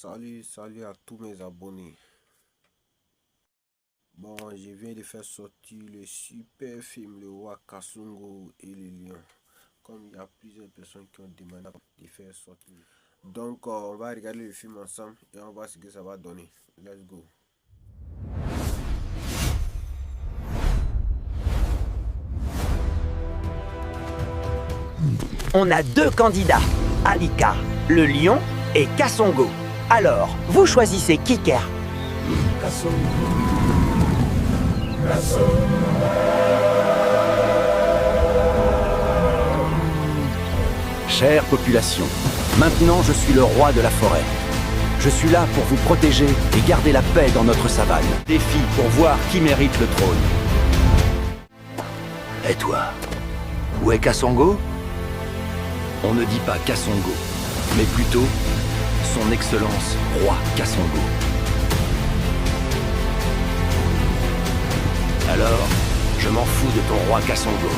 Salut à tous mes abonnés. Bon, je viens de faire sortir le super film Le Roi Kassongo et le Lion. Comme il y a plusieurs personnes qui ont demandé de faire sortir. Donc, on va regarder le film ensemble et on va voir ce que ça va donner. Let's go. On a deux candidats, Alika, le lion, et Kassongo. Alors, vous choisissez qui, Ker? Chère population, maintenant je suis le roi de la forêt. Je suis là pour vous protéger et garder la paix dans notre savane. Défi pour voir qui mérite le trône. Et toi, où est Kassongo? On ne dit pas Kassongo, mais plutôt son Excellence Roi Kassongo. Alors, je m'en fous de ton roi Kassongo.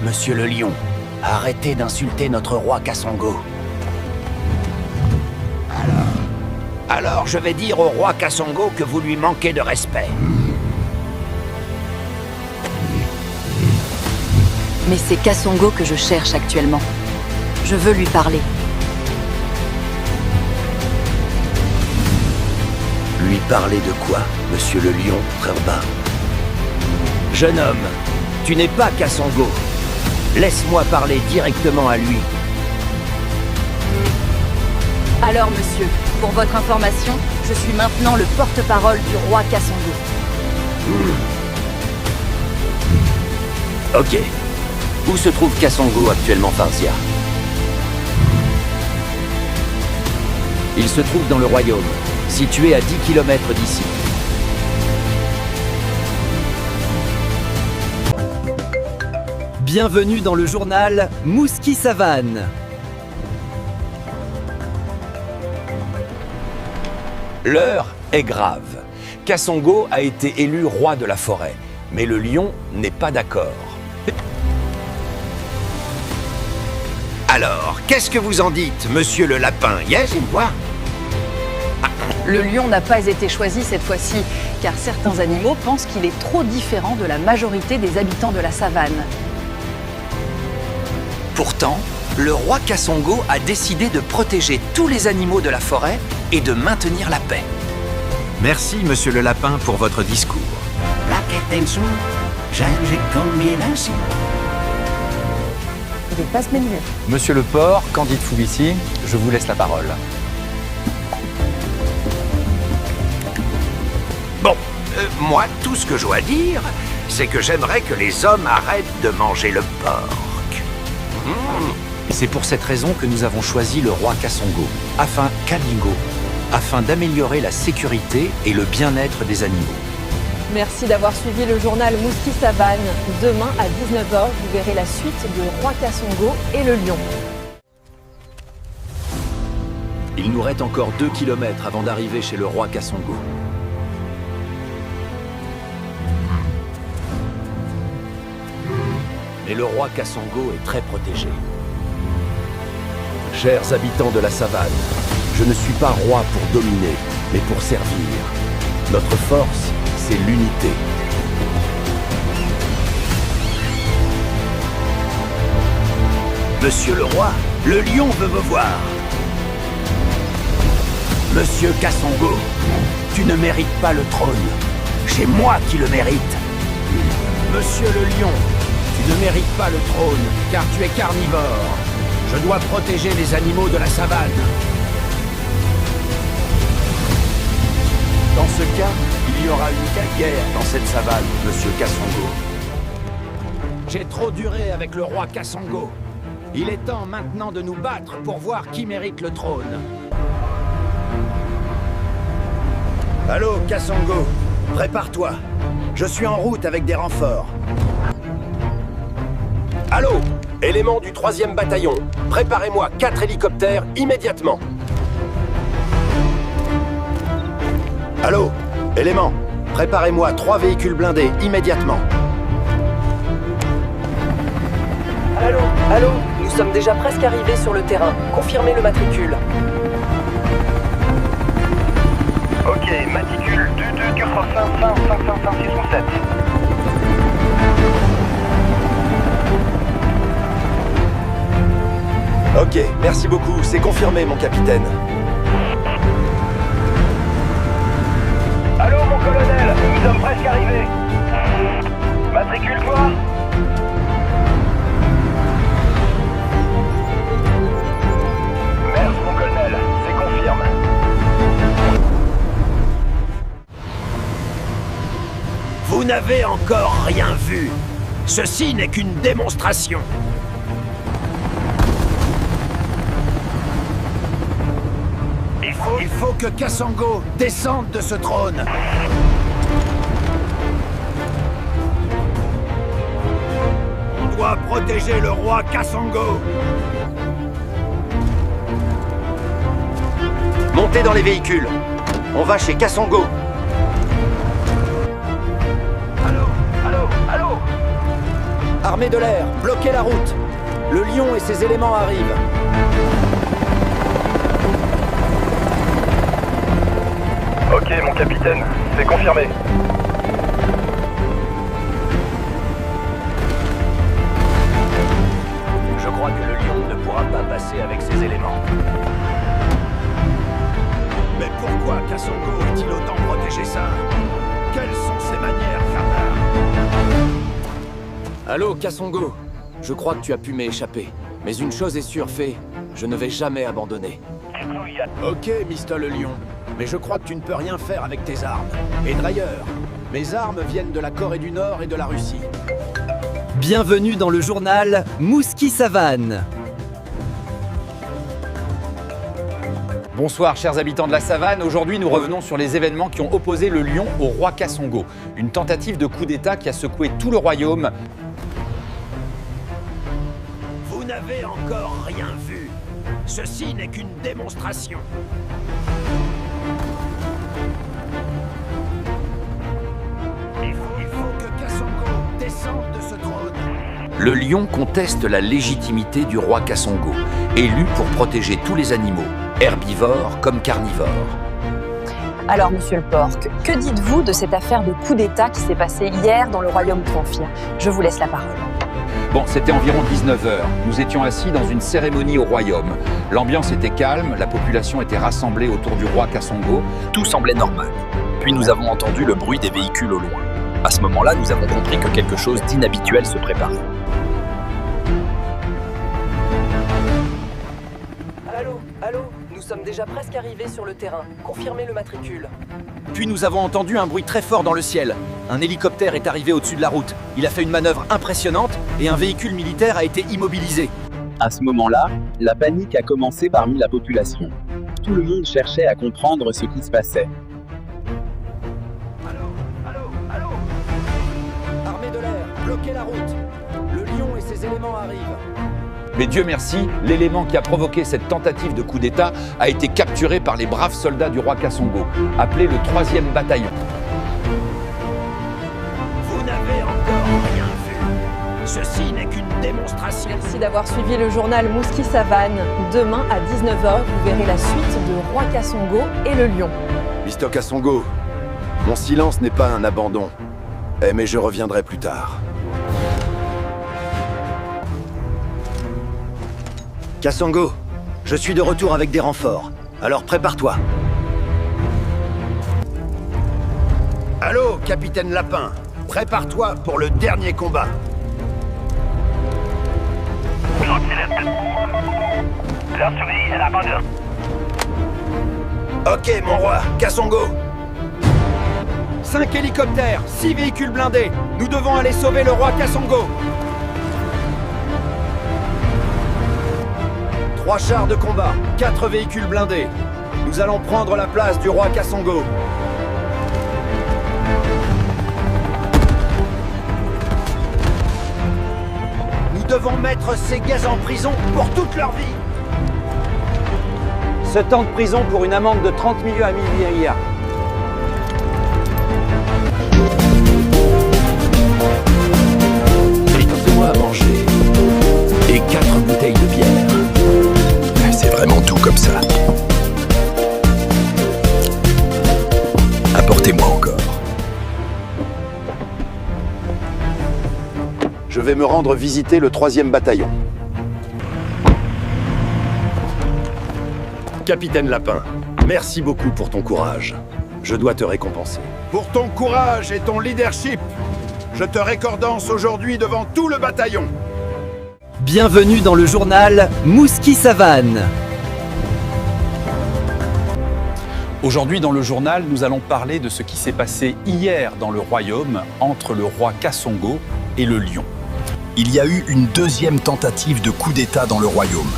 Monsieur le lion, arrêtez d'insulter notre roi Kassongo. Alors je vais dire au roi Kassongo que vous lui manquez de respect. Mais c'est Kassongo que je cherche actuellement. Je veux lui parler. Lui parler de quoi, monsieur le lion, frère bas? Jeune homme, tu n'es pas Kassongo. Laisse-moi parler directement à lui. Alors, monsieur, pour votre information, je suis maintenant le porte-parole du roi Kassongo. Ok. Où se trouve Kassongo actuellement, Farzia? Il se trouve dans le royaume, situé à 10 km d'ici. Bienvenue dans le journal Mouski Savane. L'heure est grave. Kassongo a été élu roi de la forêt, mais le lion n'est pas d'accord. Alors, qu'est-ce que vous en dites, monsieur le lapin? Yes, une voix. Le lion n'a pas été choisi cette fois-ci, car certains animaux pensent qu'il est trop différent de la majorité des habitants de la savane. Pourtant, le roi Kassongo a décidé de protéger tous les animaux de la forêt et de maintenir la paix. Merci, monsieur le lapin, pour votre discours. Monsieur le porc, Candide Foubici, je vous laisse la parole. Bon, moi, tout ce que je dois dire, c'est que j'aimerais que les hommes arrêtent de manger le porc. C'est pour cette raison que nous avons choisi le roi Kassongo, afin d'améliorer la sécurité et le bien-être des animaux. Merci d'avoir suivi le journal Mouski Savane. Demain à 19h, vous verrez la suite de Roi Kassongo et le lion. Il nous reste encore 2 km avant d'arriver chez le roi Kassongo. Mais le roi Kassongo est très protégé. Chers habitants de la savane, je ne suis pas roi pour dominer, mais pour servir. Notre force, c'est l'unité. Monsieur le roi, le lion veut me voir. Monsieur Kassongo, tu ne mérites pas le trône. C'est moi qui le mérite. Monsieur le lion, tu ne mérites pas le trône, car tu es carnivore. Je dois protéger les animaux de la savane. Dans ce cas, il y aura une guerre dans cette savane, monsieur Kassongo. J'ai trop duré avec le roi Kassongo. Il est temps maintenant de nous battre pour voir qui mérite le trône. Allô, Kassongo, prépare-toi. Je suis en route avec des renforts. Allô, éléments du 3e bataillon, préparez-moi 4 hélicoptères immédiatement. Allô, éléments, préparez-moi 3 véhicules blindés immédiatement. Allô, nous sommes déjà presque arrivés sur le terrain. Confirmez le matricule. Ok, matricule 22-455-555-6 7. Ok, merci beaucoup, c'est confirmé, mon capitaine. Allô, mon colonel, nous sommes presque arrivés. Matricule-toi. Merci, mon colonel, c'est confirme. Vous n'avez encore rien vu. Ceci n'est qu'une démonstration. Il faut que Kassango descende de ce trône. On doit protéger le roi Kassango. Montez dans les véhicules. On va chez Kassango. Allô. Armée de l'air, bloquez la route. Le lion et ses éléments arrivent. Ok, mon capitaine, c'est confirmé. Je crois que le lion ne pourra pas passer avec ses éléments. Mais pourquoi Kassango est-il autant protégé ça? Quelles sont ses manières, Fernand? Allô, Kassango. Je crois que tu as pu m'échapper. Mais une chose est sûre, Fée, je ne vais jamais abandonner. Ok, Mr. le Lion. Mais je crois que tu ne peux rien faire avec tes armes. Et d'ailleurs, mes armes viennent de la Corée du Nord et de la Russie. Bienvenue dans le journal Mouski Savane. Bonsoir chers habitants de la savane, aujourd'hui nous revenons sur les événements qui ont opposé le lion au roi Kassango. Une tentative de coup d'état qui a secoué tout le royaume. Vous n'avez encore rien vu. Ceci n'est qu'une démonstration. Il faut que Kassango descende de ce trône. Le lion conteste la légitimité du roi Kassango, élu pour protéger tous les animaux, herbivores comme carnivores. Alors, monsieur le porc, que dites-vous de cette affaire de coup d'État qui s'est passée hier dans le royaume Tronfia? Je vous laisse la parole. Bon, c'était environ 19h. Nous étions assis dans une cérémonie au royaume. L'ambiance était calme, la population était rassemblée autour du roi Kassango. Tout semblait normal. Puis nous avons entendu le bruit des véhicules au loin. À ce moment-là, nous avons compris que quelque chose d'inhabituel se préparait. Allô, nous sommes déjà presque arrivés sur le terrain. Confirmez le matricule. Puis nous avons entendu un bruit très fort dans le ciel. Un hélicoptère est arrivé au-dessus de la route. Il a fait une manœuvre impressionnante et un véhicule militaire a été immobilisé. À ce moment-là, la panique a commencé parmi la population. Tout le monde cherchait à comprendre ce qui se passait. Allô. Armée de l'air, bloquez la route. Le lion et ses éléments arrivent. Mais Dieu merci, l'élément qui a provoqué cette tentative de coup d'état a été capturé par les braves soldats du roi Kassango, appelé le 3e bataillon. Vous n'avez encore rien vu. Ceci n'est qu'une démonstration. Merci d'avoir suivi le journal Mouski Savane. Demain à 19h, vous verrez la suite de Roi Kassango et le lion. Mr. Kassango, mon silence n'est pas un abandon. Mais je reviendrai plus tard. Kassango, je suis de retour avec des renforts. Alors prépare-toi. Allô, capitaine Lapin. Prépare-toi pour le dernier combat. Ok, mon roi, Kassango. 5 hélicoptères, 6 véhicules blindés. Nous devons aller sauver le roi Kassango. 3 chars de combat, 4 véhicules blindés. Nous allons prendre la place du roi Kassango. Nous devons mettre ces gars en prison pour toute leur vie. Ce temps de prison pour une amende de 30 millions à milliards. Faites-moi à manger et 4 bouteilles de bière. Je vais me rendre visiter le 3e bataillon. Capitaine Lapin, merci beaucoup pour ton courage. Je dois te récompenser. Pour ton courage et ton leadership, je te récompense aujourd'hui devant tout le bataillon. Bienvenue dans le journal Mouski-Savane. Aujourd'hui dans le journal, nous allons parler de ce qui s'est passé hier dans le royaume entre le roi Kasongo et le lion. Il y a eu une deuxième tentative de coup d'État dans le royaume.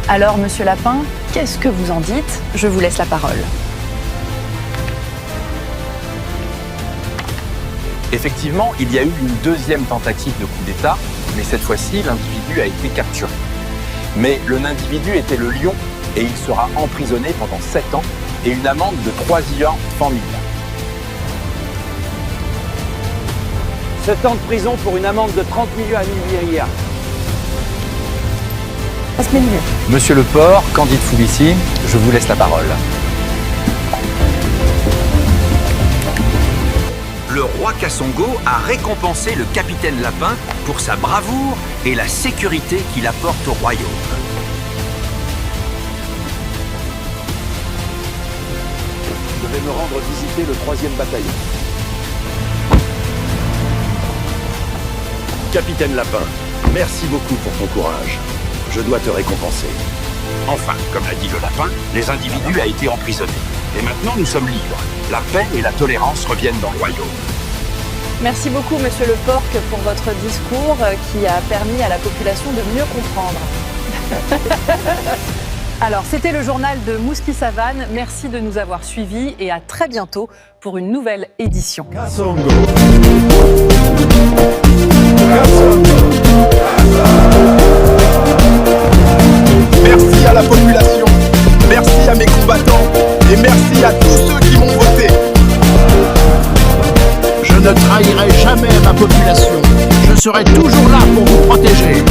Alors, monsieur Lapin, qu'est-ce que vous en dites? Je vous laisse la parole. Effectivement, il y a eu une deuxième tentative de coup d'État, mais cette fois-ci, l'individu a été capturé. Mais l'individu était le lion et il sera emprisonné pendant 7 ans et une amende de 3 ans familiales. 7 ans de prison pour une amende de 30 millions à Nigeria. Monsieur Le Port, Candide Foulissi, je vous laisse la parole. Le roi Kasongo a récompensé le capitaine Lapin pour sa bravoure et la sécurité qu'il apporte au royaume. Je vais me rendre visiter le 3e bataillon. Capitaine Lapin, merci beaucoup pour ton courage. Je dois te récompenser. Enfin, comme l'a dit le lapin, les individus ont été emprisonnés. Et maintenant, nous sommes libres. La paix et la tolérance reviennent dans le royaume. Merci beaucoup, monsieur Le Porc, pour votre discours qui a permis à la population de mieux comprendre. Alors, c'était le journal de Mouski-Savane. Merci de nous avoir suivis et à très bientôt pour une nouvelle édition. Kasongo. Merci à la population, merci à mes combattants et merci à tous ceux qui m'ont voté. Je ne trahirai jamais ma population. Je serai toujours là pour vous protéger.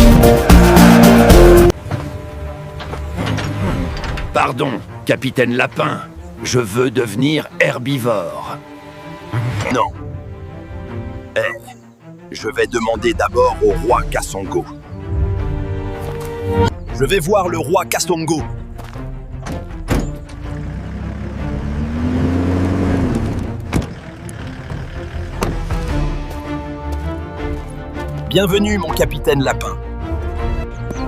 Pardon, capitaine Lapin. Je veux devenir herbivore. Non. Je vais demander d'abord au roi Kasongo. Je vais voir le roi Kasongo. Bienvenue, mon capitaine Lapin.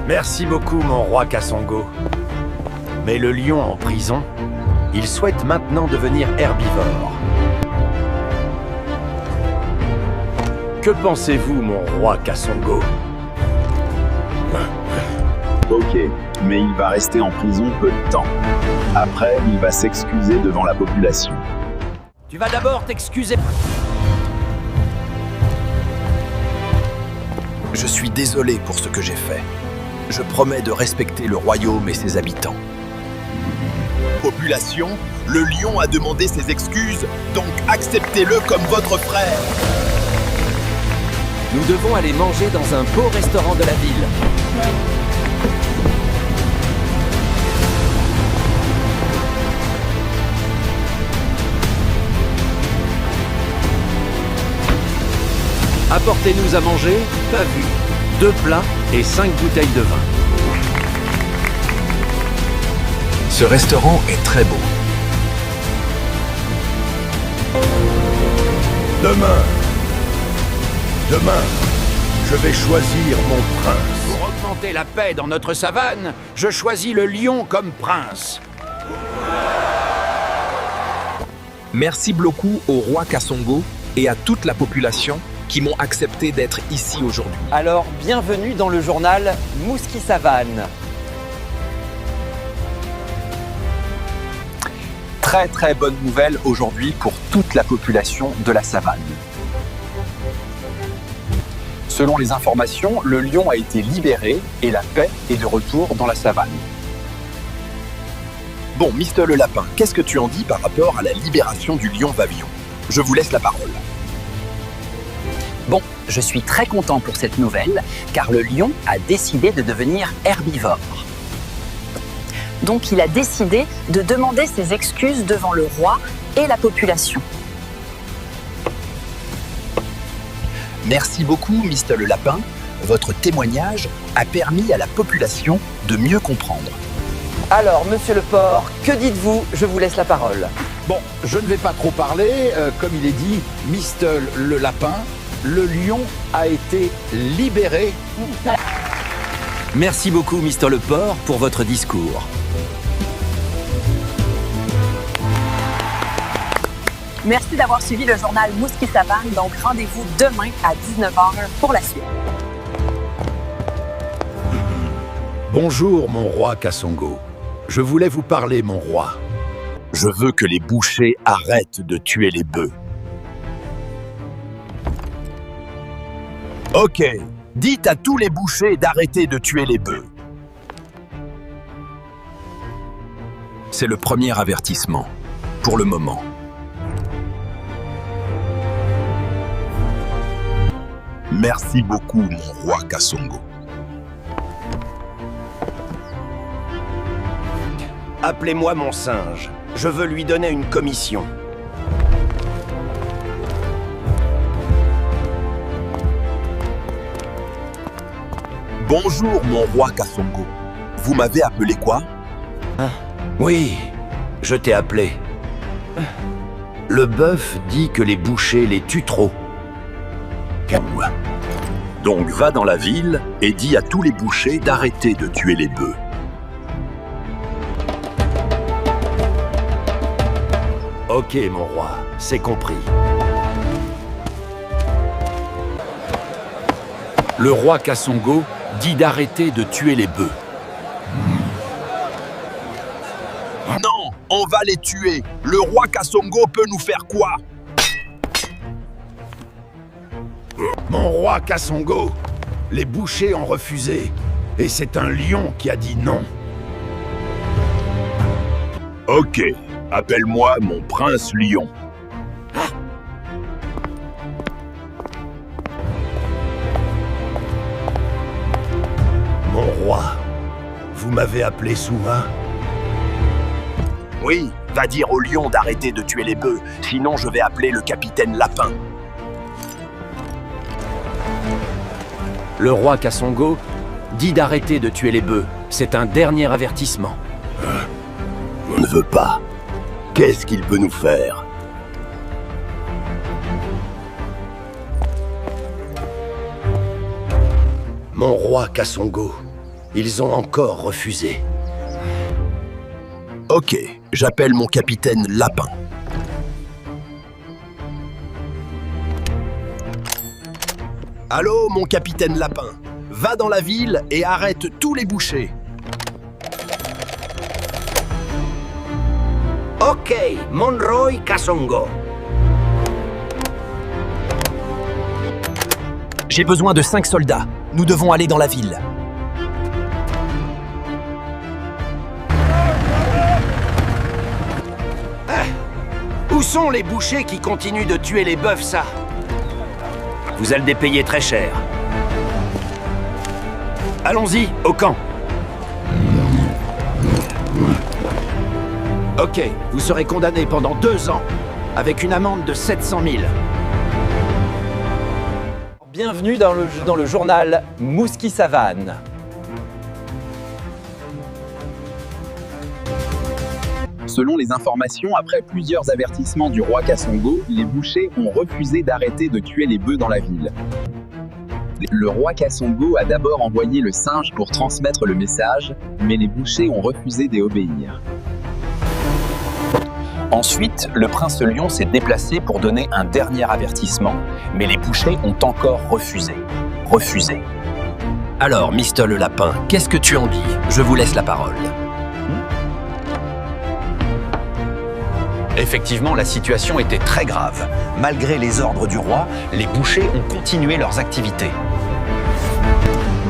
Merci beaucoup, mon roi Kasongo. Mais le lion en prison, il souhaite maintenant devenir herbivore. Que pensez-vous, mon roi Kasongo? Ok, mais il va rester en prison peu de temps. Après, il va s'excuser devant la population. Tu vas d'abord t'excuser. Je suis désolé pour ce que j'ai fait. Je promets de respecter le royaume et ses habitants. Population, le lion a demandé ses excuses, donc acceptez-le comme votre frère. Nous devons aller manger dans un beau restaurant de la ville. Apportez-nous à manger, pas vu. 2 plats et 5 bouteilles de vin. Ce restaurant est très beau. Demain, je vais choisir mon prince. Pour augmenter la paix dans notre savane, je choisis le lion comme prince. Merci beaucoup au roi Kasongo et à toute la population qui m'ont accepté d'être ici aujourd'hui. Alors, bienvenue dans le journal Mouski-Savane. Très très bonne nouvelle aujourd'hui pour toute la population de la savane. Selon les informations, le lion a été libéré et la paix est de retour dans la savane. Bon, Mr. le Lapin, qu'est-ce que tu en dis par rapport à la libération du lion Vavillon? Je vous laisse la parole. Bon, je suis très content pour cette nouvelle, car le lion a décidé de devenir herbivore. Donc il a décidé de demander ses excuses devant le roi et la population. Merci beaucoup, Mr. le Lapin. Votre témoignage a permis à la population de mieux comprendre. Alors, monsieur le porc, que dites-vous? Je vous laisse la parole. Bon, je ne vais pas trop parler. Comme il est dit, Mr. le Lapin, le lion a été libéré. Merci beaucoup, Mr. le porc, pour votre discours. Merci d'avoir suivi le journal Mouski Savane, donc rendez-vous demain à 19h pour la suite. Bonjour, mon roi Kassongo. Je voulais vous parler, mon roi. Je veux que les bouchers arrêtent de tuer les bœufs. Ok, dites à tous les bouchers d'arrêter de tuer les bœufs. C'est le premier avertissement, pour le moment. Merci beaucoup, mon roi Kassongo. Appelez-moi mon singe. Je veux lui donner une commission. Bonjour, mon roi Kassongo. Vous m'avez appelé quoi? Oui, je t'ai appelé. Le bœuf dit que les bouchers les tuent trop. Donc va dans la ville et dis à tous les bouchers d'arrêter de tuer les bœufs. Ok, mon roi, c'est compris. Le roi Kassongo dit d'arrêter de tuer les bœufs. Non, on va les tuer. Le roi Kassongo peut nous faire quoi? Mon roi Kassongo, les bouchers ont refusé. Et c'est un lion qui a dit non. Ok, appelle-moi mon prince lion. Mon roi, vous m'avez appelé souvent? Oui, va dire au lion d'arrêter de tuer les bœufs, sinon je vais appeler le capitaine Lapin. Le roi Kassongo dit d'arrêter de tuer les bœufs. C'est un dernier avertissement. On ne veut pas. Qu'est-ce qu'il peut nous faire? Mon roi Kassongo, ils ont encore refusé. Ok, j'appelle mon capitaine Lapin. Allô, mon capitaine Lapin. Va dans la ville et arrête tous les bouchers. Ok, Monroy Kassongo. J'ai besoin de 5 soldats. Nous devons aller dans la ville. Où sont les bouchers qui continuent de tuer les bœufs, ça? Vous allez les payer très cher. Allons-y, au camp. Ok, vous serez condamné pendant 2 ans, avec une amende de 700 000. Bienvenue dans le journal Mouski Savane. Selon les informations, après plusieurs avertissements du roi Kassongo, les bouchers ont refusé d'arrêter de tuer les bœufs dans la ville. Le roi Kassongo a d'abord envoyé le singe pour transmettre le message, mais les bouchers ont refusé d'obéir. Ensuite, le prince lion s'est déplacé pour donner un dernier avertissement, mais les bouchers ont encore refusé. Alors, Mr. le Lapin, qu'est-ce que tu en dis? Je vous laisse la parole. Effectivement, la situation était très grave. Malgré les ordres du roi, les bouchers ont continué leurs activités.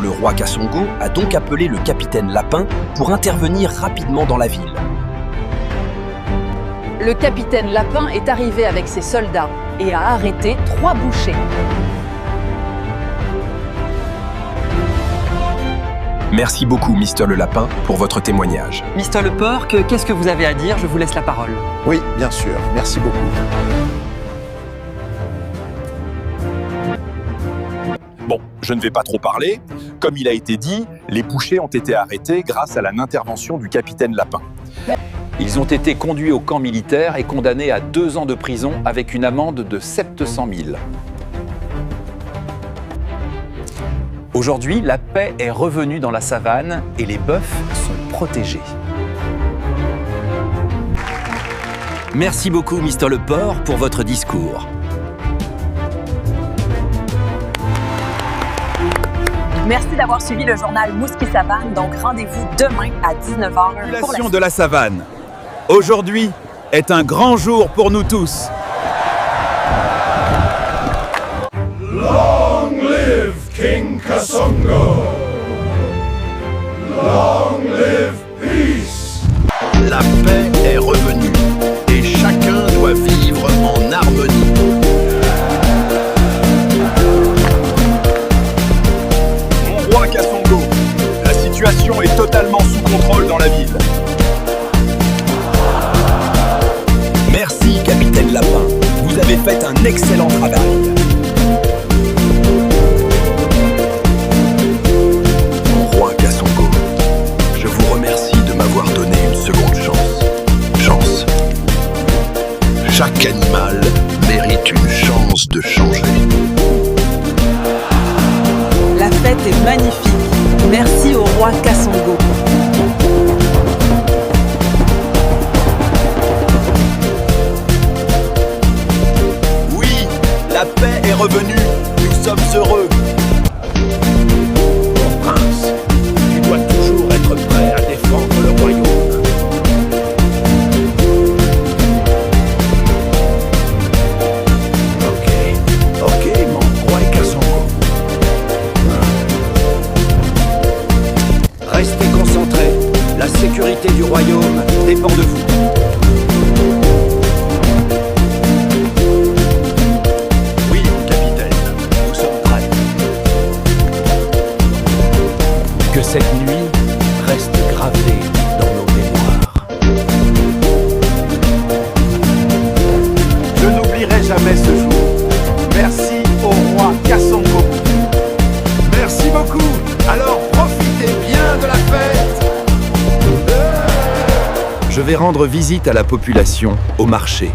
Le roi Kassongo a donc appelé le capitaine Lapin pour intervenir rapidement dans la ville. le capitaine Lapin est arrivé avec ses soldats et a arrêté 3 bouchers. Merci beaucoup, Mister le Lapin, pour votre témoignage. Mister le Porc, qu'est-ce que vous avez à dire? Je vous laisse la parole. Oui, bien sûr. Merci beaucoup. Bon, je ne vais pas trop parler. Comme il a été dit, les bouchers ont été arrêtés grâce à l'intervention du capitaine Lapin. Ils ont été conduits au camp militaire et condamnés à 2 ans de prison avec une amende de 700 000. Aujourd'hui, la paix est revenue dans la savane et les bœufs sont protégés. Merci beaucoup, Mister le Porc, pour votre discours. Merci d'avoir suivi le journal Mouski Savane, donc rendez-vous demain à 19h pour la Population de la savane. Aujourd'hui est un grand jour pour nous tous. Long live King Kasongo! Long live peace! La paix est revenue et chacun doit vivre en harmonie. Mon roi Kasongo, la situation est totalement sous contrôle dans la ville. Merci, capitaine Lapin. Vous avez fait un excellent travail. Mon roi Kasongo, je vous remercie de m'avoir donné une seconde chance. Chaque animal mérite une chance de changer. La fête est magnifique. Merci au roi Kasongo. Oui, la paix est revenue. Nous sommes heureux. Mon prince, tu dois toujours être prêt à défendre le royaume. Ok, mon roi Kasongo. Restez concentrés. La sécurité du royaume dépend de vous. Oui, capitaine, nous sommes prêts. Que cette nuit reste gravée dans nos mémoires. Je n'oublierai jamais ce jour. Merci au roi Kasongo. Merci beaucoup. Alors profitez bien de la fête. Je vais rendre visite à la population au marché.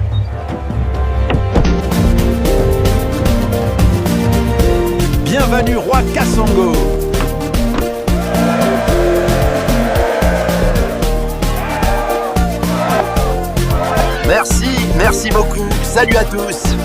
Bienvenue, roi Kasongo. Merci beaucoup. Salut à tous.